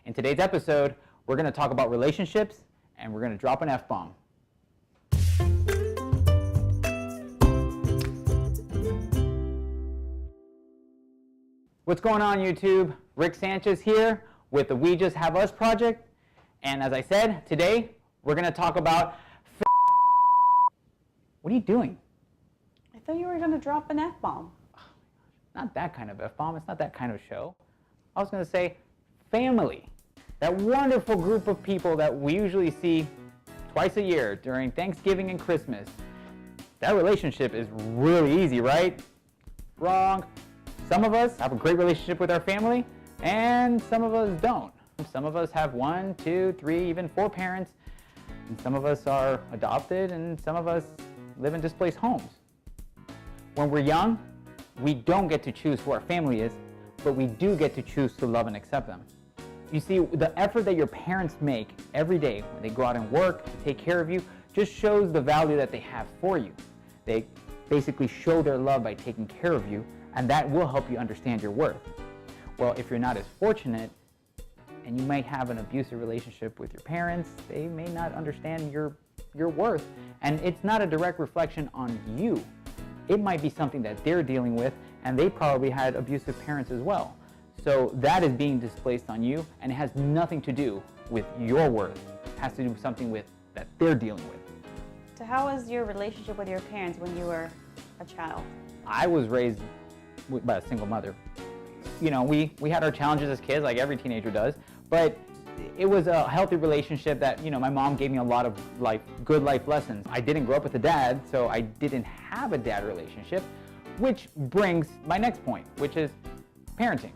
In today's episode, we're going to talk about relationships and we're going to drop an F-bomb. What's going on, YouTube? Rick Sanchez here with the We Just Have Us project. And as I said, today we're going to talk about What are you doing? I thought you were going to drop an F-bomb. Not that kind of F-bomb. It's not that kind of show. I was going to say family. That wonderful group of people that we usually see twice a year during Thanksgiving and Christmas. That relationship is really easy, right? Wrong. Some of us have a great relationship with our family, and some of us don't. Some of us have 1, 2, 3, even 4 parents, and some of us are adopted, and some of us live in displaced homes. When we're young, we don't get to choose who our family is, but we do get to choose to love and accept them. You see, the effort that your parents make every day when they go out and work to take care of you just shows the value that they have for you. They basically show their love by taking care of you, and that will help you understand your worth. Well, if you're not as fortunate, and you might have an abusive relationship with your parents, they may not understand your worth, and it's not a direct reflection on you. It might be something that they're dealing with, and they probably had abusive parents as well. So that is being displaced on you, and it has nothing to do with your worth. It has to do with something that they're dealing with. So how was your relationship with your parents when you were a child? I was raised by a single mother. You know, we had our challenges as kids, like every teenager does, but it was a healthy relationship that, you know, my mom gave me a lot of good life lessons. I didn't grow up with a dad, so I didn't have a dad relationship, which brings my next point, which is parenting.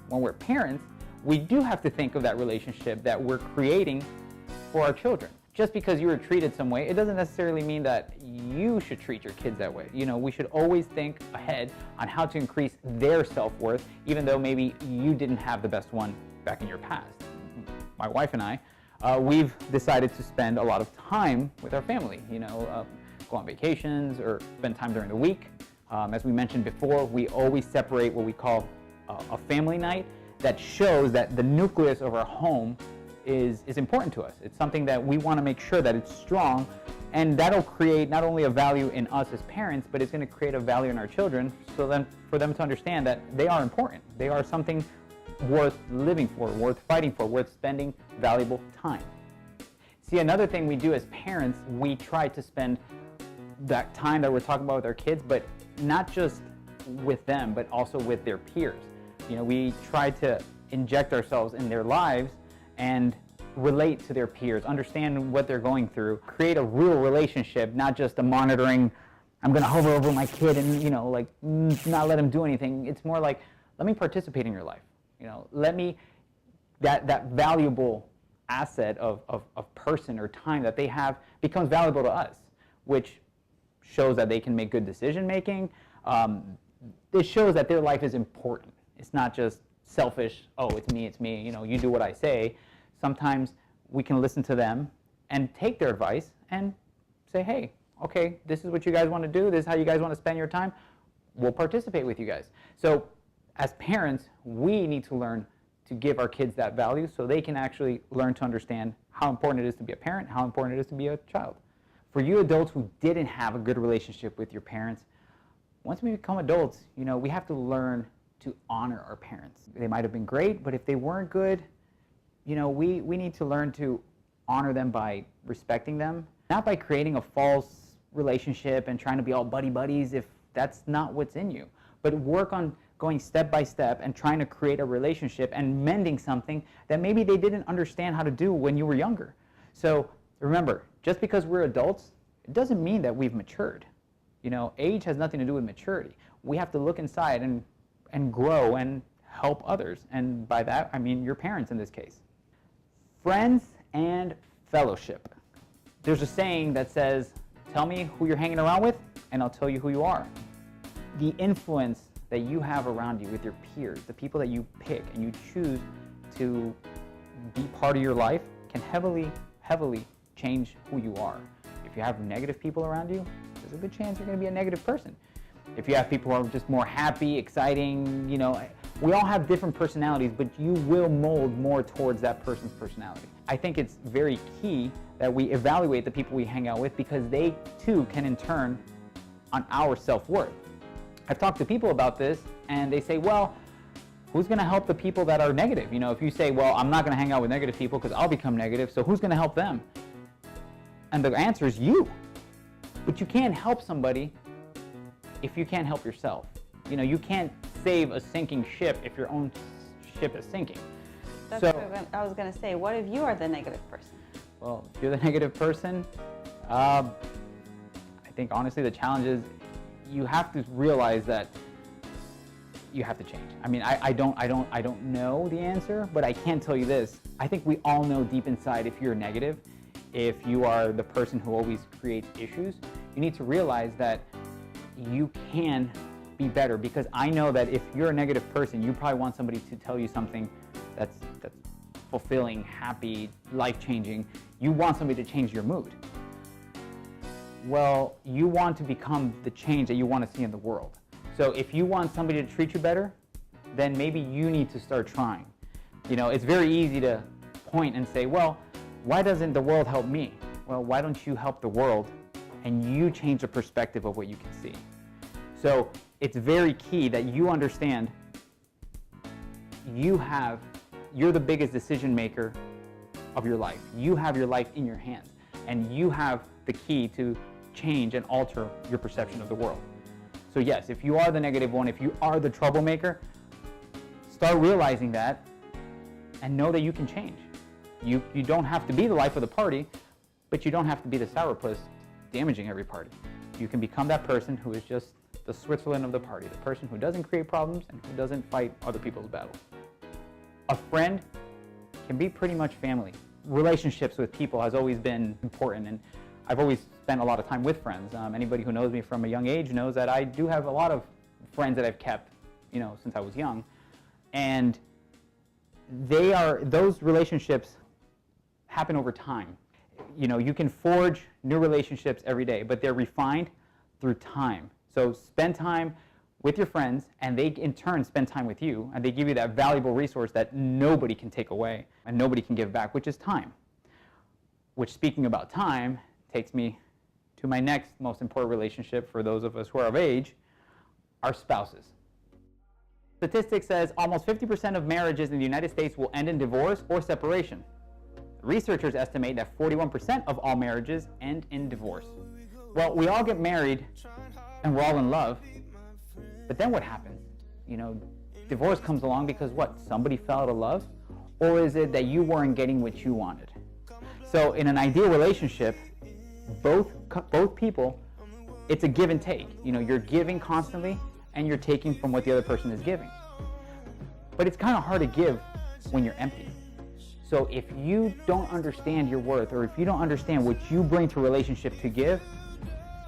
When we're parents, we do have to think of that relationship that we're creating for our children. Just because you were treated some way, it doesn't necessarily mean that you should treat your kids that way. You know, we should always think ahead on how to increase their self-worth, even though maybe you didn't have the best one back in your past. My wife and I, we've decided to spend a lot of time with our family, you know, go on vacations or spend time during the week. As we mentioned before, we always separate what we call a family night that shows that the nucleus of our home is important to us. It's something that we want to make sure that it's strong, and that'll create not only a value in us as parents, but it's going to create a value in our children, so then for them to understand that they are important. They are something worth living for, worth fighting for, worth spending valuable time. See, another thing we do as parents, we try to spend that time that we're talking about with our kids, but not just with them, but also with their peers. You know, we try to inject ourselves in their lives and relate to their peers, understand what they're going through, create a real relationship, not just a monitoring, I'm going to hover over my kid and, you know, like not let him do anything. It's more like, let me participate in your life. You know, let me, that valuable asset of person or time that they have becomes valuable to us, which shows that they can make good decision making. It shows that their life is important. It's not just selfish, oh, it's me, you know, you do what I say. Sometimes we can listen to them and take their advice and say, hey, okay, this is what you guys want to do, this is how you guys want to spend your time, we'll participate with you guys. So as parents, we need to learn to give our kids that value so they can actually learn to understand how important it is to be a parent, how important it is to be a child. For you adults who didn't have a good relationship with your parents, once we become adults, you know, we have to learn to honor our parents. They might have been great, but if they weren't good, you know, we need to learn to honor them by respecting them, not by creating a false relationship and trying to be all buddy-buddies if that's not what's in you, but work on going step by step and trying to create a relationship and mending something that maybe they didn't understand how to do when you were younger. So remember, just because we're adults, it doesn't mean that we've matured. You know, age has nothing to do with maturity. We have to look inside and grow and help others. And by that, I mean your parents in this case. Friends and fellowship. There's a saying that says, tell me who you're hanging around with, and I'll tell you who you are. The influence that you have around you with your peers, the people that you pick and you choose to be part of your life can heavily, heavily change who you are. If you have negative people around you, there's a good chance you're going to be a negative person. If you have people who are just more happy, exciting, you know, We all have different personalities, but you will mold more towards that person's personality. I think it's very key that we evaluate the people we hang out with, because they too can in turn on our self-worth. I've talked to people about this and they say, well, who's going to help the people that are negative? You know, if you say, well, I'm not going to hang out with negative people because I'll become negative, so who's going to help them? And the answer is you. But you can't help somebody if you can't help yourself. You know, you can't save a sinking ship if your own ship is sinking. That's what I was going to say. What if you are the negative person? Well, if you're the negative person, I think honestly the challenge is you have to realize that you have to change. I mean, I don't know the answer, but I can tell you this. I think we all know deep inside, if you're negative, if you are the person who always creates issues, you need to realize that you can be better. Because I know that if you're a negative person, you probably want somebody to tell you something that's fulfilling, happy, life-changing. You want somebody to change your mood. Well, you want to become the change that you want to see in the world. So if you want somebody to treat you better, then maybe you need to start trying. You know, it's very easy to point and say, well, why doesn't the world help me? Well, why don't you help the world and you change the perspective of what you can see? So it's very key that you understand you're the biggest decision maker of your life. You have your life in your hands, and you have the key to change and alter your perception of the world. So yes, if you are the negative one, if you are the troublemaker, start realizing that and know that you can change. You don't have to be the life of the party, but you don't have to be the sourpuss damaging every party. You can become that person who is just the Switzerland of the party, the person who doesn't create problems and who doesn't fight other people's battles. A friend can be pretty much family. Relationships with people has always been important, and I've always spent a lot of time with friends. Anybody who knows me from a young age knows that I do have a lot of friends that I've kept, you know, since I was young. And those relationships happen over time. You know, you can forge new relationships every day, but they're refined through time. So spend time with your friends, and they in turn spend time with you, and they give you that valuable resource that nobody can take away and nobody can give back, which is time. Which, speaking about time, takes me to my next most important relationship for those of us who are of age, our spouses. Statistics says almost 50% of marriages in the United States will end in divorce or separation. Researchers estimate that 41% of all marriages end in divorce. Well, we all get married and we're all in love, but then what happens? You know, divorce comes along because what? Somebody fell out of love? Or is it that you weren't getting what you wanted? So in an ideal relationship, both people, it's a give and take. You know, you're giving constantly and you're taking from what the other person is giving. But it's kind of hard to give when you're empty. So if you don't understand your worth, or if you don't understand what you bring to a relationship to give,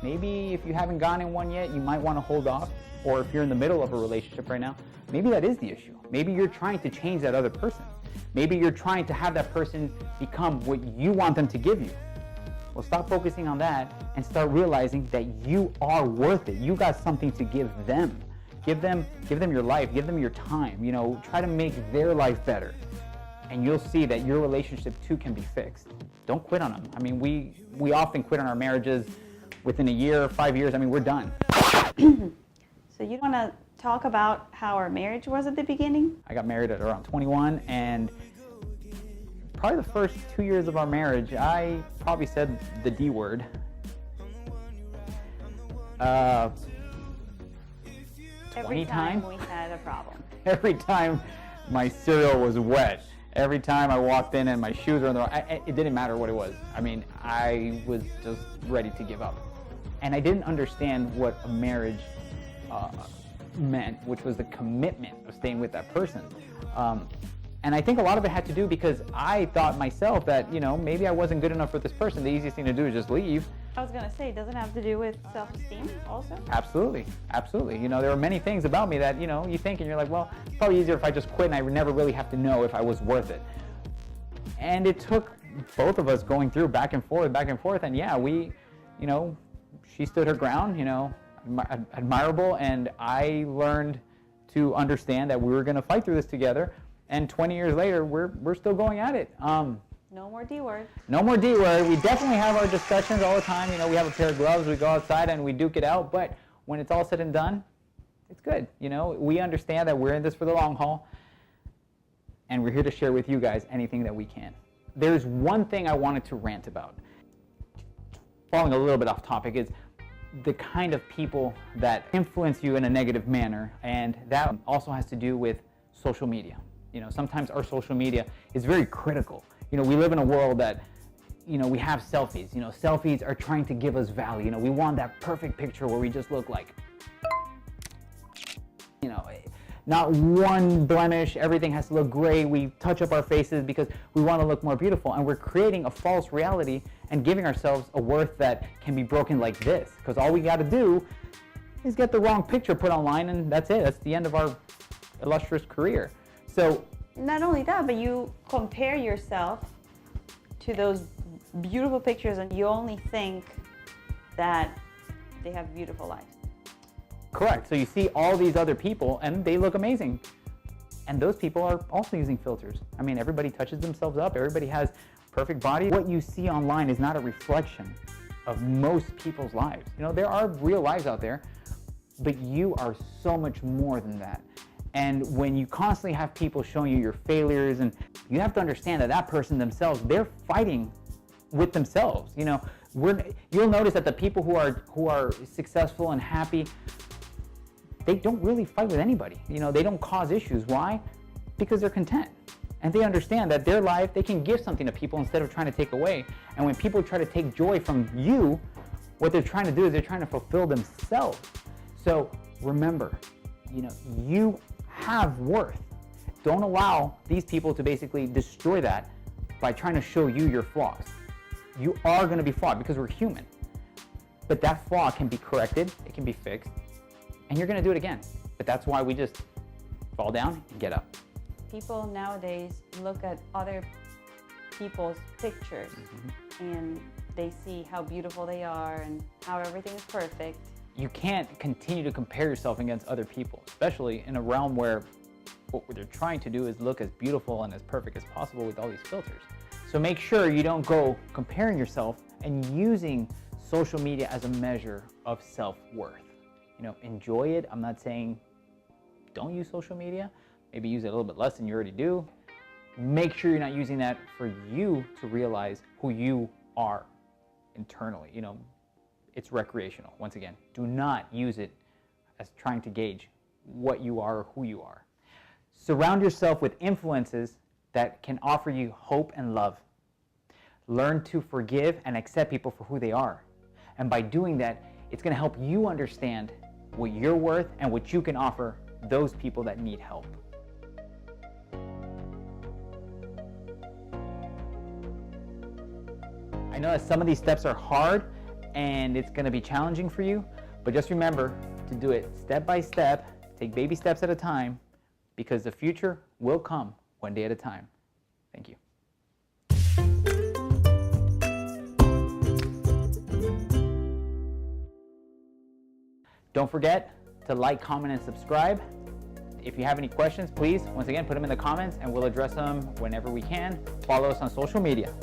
maybe if you haven't gone in one yet, you might want to hold off. Or if you're in the middle of a relationship right now, maybe that is the issue. Maybe you're trying to change that other person. Maybe you're trying to have that person become what you want them to give you. Well, stop focusing on that and start realizing that you are worth it. You got something to give them. Give them your life, give them your time. You know, try to make their life better. And you'll see that your relationship too can be fixed. Don't quit on them. I mean, we often quit on our marriages within a year, 5 years. I mean, we're done. So you want to talk about how our marriage was at the beginning? I got married at around 21, and probably the first 2 years of our marriage, I probably said the D word. Every time we had a problem. Every time my cereal was wet. Every time I walked in and my shoes were in the wrong, it didn't matter what it was. I mean, I was just ready to give up. And I didn't understand what a marriage meant, which was the commitment of staying with that person. And I think a lot of it had to do because I thought myself that, you know, maybe I wasn't good enough for this person. The easiest thing to do is just leave. I was going to say, does it have to do with self-esteem also? Absolutely, absolutely. You know, there are many things about me that, you know, you think and you're like, well, it's probably easier if I just quit and I would never really have to know if I was worth it. And it took both of us going through back and forth, and yeah, we, you know, she stood her ground, you know, admirable, and I learned to understand that we were going to fight through this together. And 20 years later, we're still going at it. No more D word. No more D word. We definitely have our discussions all the time. You know, we have a pair of gloves, we go outside and we duke it out. But when it's all said and done, it's good. You know, we understand that we're in this for the long haul. And we're here to share with you guys anything that we can. There's one thing I wanted to rant about. Falling a little bit off topic is the kind of people that influence you in a negative manner. And that also has to do with social media. You know, sometimes our social media is very critical. You know, we live in a world that, you know, we have selfies. You know, selfies are trying to give us value. You know, we want that perfect picture where we just look like, you know, not one blemish, everything has to look great. We touch up our faces because we want to look more beautiful. And we're creating a false reality and giving ourselves a worth that can be broken like this. Because all we got to do is get the wrong picture put online and that's it. That's the end of our illustrious career. So not only that, but you compare yourself to those beautiful pictures and you only think that they have beautiful lives. Correct. So you see all these other people and they look amazing. And those people are also using filters. I mean, everybody touches themselves up. Everybody has perfect body. What you see online is not a reflection of most people's lives. You know, there are real lives out there, but you are so much more than that. And when you constantly have people showing you your failures, and you have to understand that that person themselves, they're fighting with themselves. You know, you'll notice that the people who are successful and happy, they don't really fight with anybody. You know, they don't cause issues. Why? Because they're content. And they understand that their life, they can give something to people instead of trying to take away. And when people try to take joy from you, what they're trying to do is they're trying to fulfill themselves. So remember, you know, you have worth. Don't allow these people to basically destroy that by trying to show you your flaws. You are going to be flawed because we're human. But that flaw can be corrected, it can be fixed, and you're going to do it again. But that's why we just fall down and get up. People nowadays look at other people's pictures and they see how beautiful they are and how everything is perfect. You can't continue to compare yourself against other people, especially in a realm where what they're trying to do is look as beautiful and as perfect as possible with all these filters. So make sure you don't go comparing yourself and using social media as a measure of self-worth. You know, enjoy it. I'm not saying don't use social media. Maybe use it a little bit less than you already do. Make sure you're not using that for you to realize who you are internally. You know, it's recreational. Once again, do not use it as trying to gauge what you are or who you are. Surround yourself with influences that can offer you hope and love. Learn to forgive and accept people for who they are. And by doing that, it's going to help you understand what you're worth and what you can offer those people that need help. I know that some of these steps are hard and it's going to be challenging for you, but just remember to do it step by step, take baby steps at a time, because the future will come one day at a time. Thank you. Don't forget to like, comment, and subscribe. If you have any questions, please, once again, put them in the comments and we'll address them whenever we can. Follow us on social media.